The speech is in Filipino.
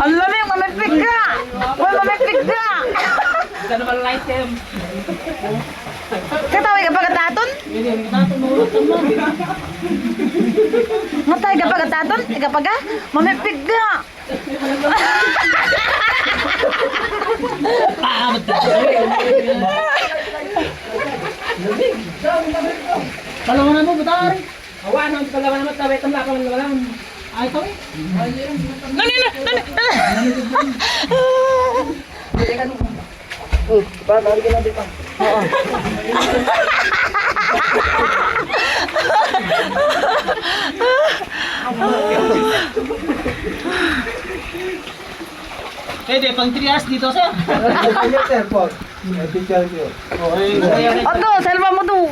Ang lamig, mamipig ka! Uy, mamipig ka! Gano'n ka light em. Katawag ka pagkataton? Matay ka pagkataton? Ika paga? Mamipig ka! Palawanan mo, butar. Awan ang palawanan mo, tabi itong lapan ng lawan. Ay, ito eh. Nani! Balik ka na dito. Oo. Pwede, pang 3 hours dito, sir. Oto, salva mo to.